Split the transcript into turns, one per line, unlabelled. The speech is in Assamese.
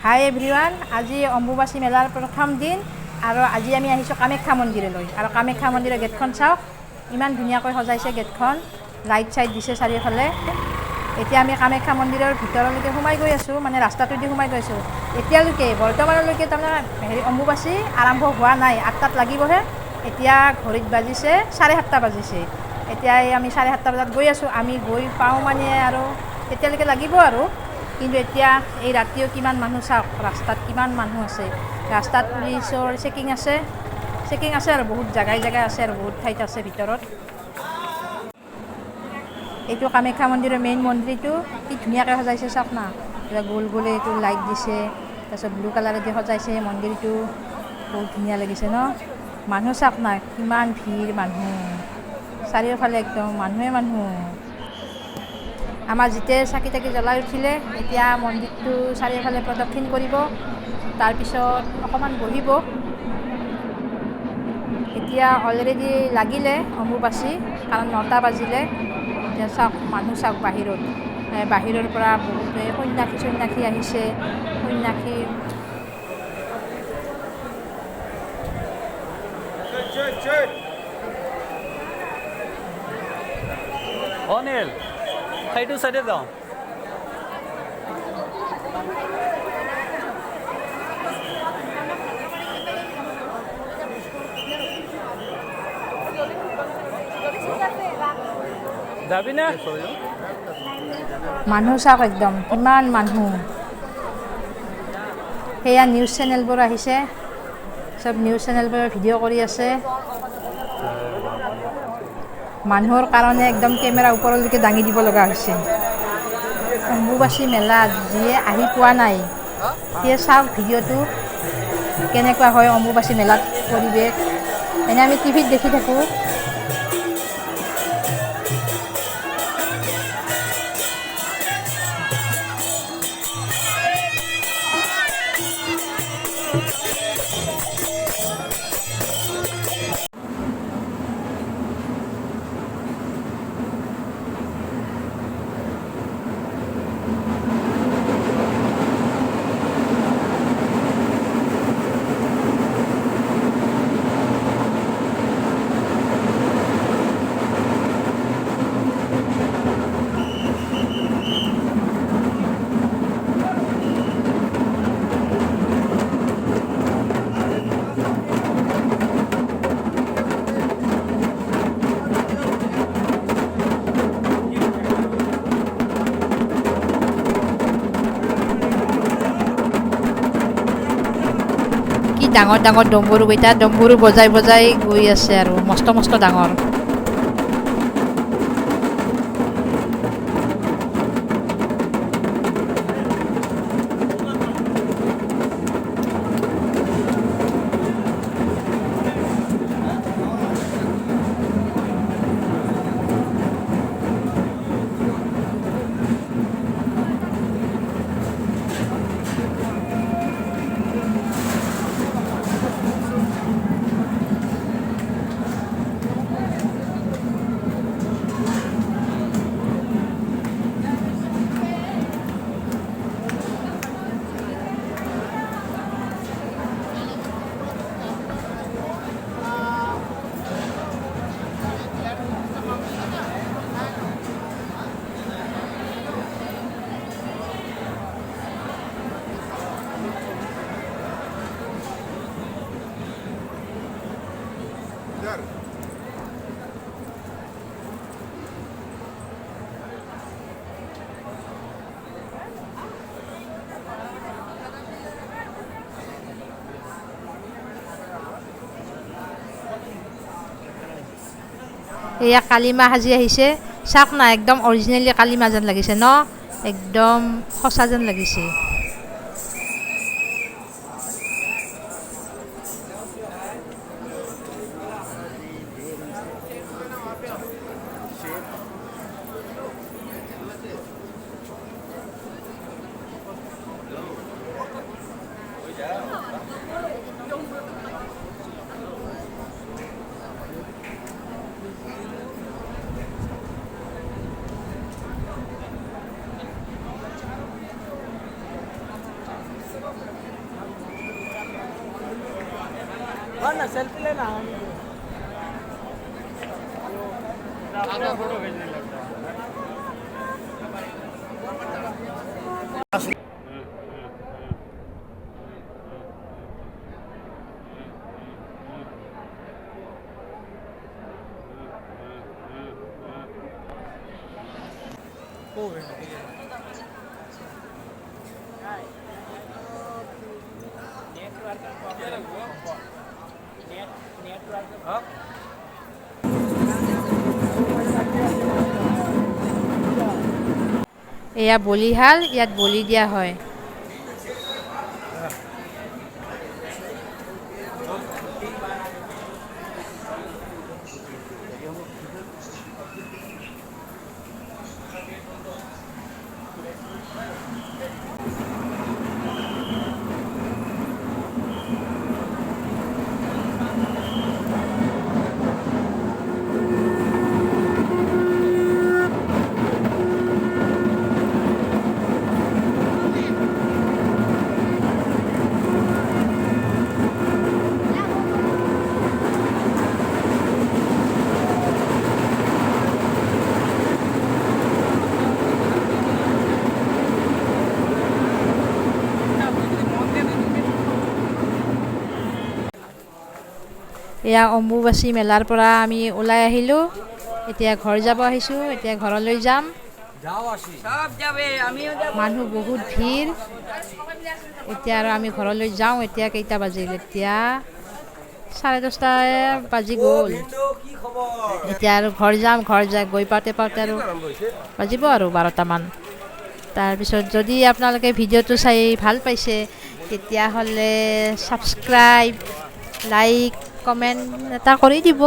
হাই এভৰিৱান, আজি অম্বুবাচী মেলাৰ প্ৰথম দিন আৰু আজি আমি আহিছোঁ কামাখ্যা মন্দিৰলৈ। আৰু কামাখ্যা মন্দিৰৰ গেটখন চাওক, ইমান ধুনীয়াকৈ সজাইছে গেটখন, লাইট চাইট দিছে চাৰিওফালে। এতিয়া আমি কামাখ্যা মন্দিৰৰ ভিতৰলৈকে সোমাই গৈ আছোঁ, মানে ৰাস্তাটোদি সোমাই গৈ আছোঁ। এতিয়ালৈকে বৰ্তমানলৈকে তাৰমানে অম্বুবাচী আৰম্ভ হোৱা নাই, 8টাত লাগিবহে। এতিয়া ঘড়ীত বাজিছে 7:30 বাজিছে। এতিয়া আমি 7:30 বজাত গৈ আছোঁ। আমি গৈ পাওঁ মানে আৰু তেতিয়ালৈকে লাগিব আৰু। কিন্তু এতিয়া এই ৰাতিও কিমান মানুহ চাওক, ৰাস্তাত কিমান মানুহ আছে। ৰাস্তাত পুলিচৰ চেকিং আছে আৰু বহুত জেগাই আছে আৰু বহুত ঠাইত আছে ভিতৰত। এইটো কামাখ্যা মন্দিৰৰ মেইন মন্দিৰটো কি ধুনীয়াকৈ সজাইছে চাওক না, এতিয়া গোল গোল এইটো লাইট দিছে, তাৰপিছত ব্লু কালাৰেদি সজাইছে মন্দিৰটো, বহুত ধুনীয়া লাগিছে ন। মানুহ চাওক না, কিমান ভিৰ মানুহ, চাৰিওফালে একদম মানুহ। আমাৰ যেতিয়া চাকি তাকি জ্বলাই উঠিলে, এতিয়া মন্দিৰটো চাৰিওফালে প্ৰদক্ষিণ কৰিব, তাৰপিছত অকণমান বহিব। এতিয়া অলৰেডি লাগিলে অম্বুবাচী, কাৰণ 9টা বাজিলে। এতিয়া চাওক মানুহ চাওক বাহিৰৰ পৰা বহুতে সন্যাসী আহিছে, সন্যাসী।
অনিল, সেইটো চাইডে যাওঁ। যাবি না?
মানুহ চাওক একদম কিমান মানুহ। সেয়া নিউজ চেনেলবোৰ আহিছে, চব নিউজ চেনেলবোৰে ভিডিঅ' কৰি আছে। মানুহৰ কাৰণে একদম কেমেৰা ওপৰলৈকে দাঙি দিব লগা হৈছে। অম্বুবাচী মেলাত যিয়ে আহি পোৱা নাই, সিয়ে চাওক ভিডিঅ'টো কেনেকুৱা হয় অম্বুবাচী মেলাত পৰিৱেশ। এনে আমি টিভিত দেখি থাকোঁ। ডাঙৰ ডম্বৰু কেইটা, ডম্বৰু বজাই গৈ আছে আৰু মস্ত ডাঙৰ। এয়া কালিমা সাজি আহিছে, চাওক না একদম অৰিজিনেলি কালিমা যেন লাগিছে ন, একদম সঁচা যেন লাগিছে।
ना सेल्फी लेना फोटो भेजने लगता है
এয়া বলিহাল, ইয়াত বলি দিয়া হয়। এয়া অম্বুবাচী মেলাৰ পৰা আমি ওলাই আহিলোঁ। এতিয়া ঘৰ যাব আহিছোঁ। এতিয়া ঘৰলৈ যাম। মানুহ বহুত ভিৰ। এতিয়া আৰু আমি ঘৰলৈ যাওঁ। এতিয়া কেইটা বাজিল? এতিয়া 10:30 বাজি গ'ল। এতিয়া আৰু ঘৰ যাম। ঘৰ গৈ পাওঁতে আৰু বাজিব আৰু 12টামান। তাৰপিছত যদি আপোনালোকে ভিডিঅ'টো চাই ভাল পাইছে তেতিয়াহ'লে ছাবস্ক্ৰাইব, লাইক, কমেণ্ট এটা কৰি দিব।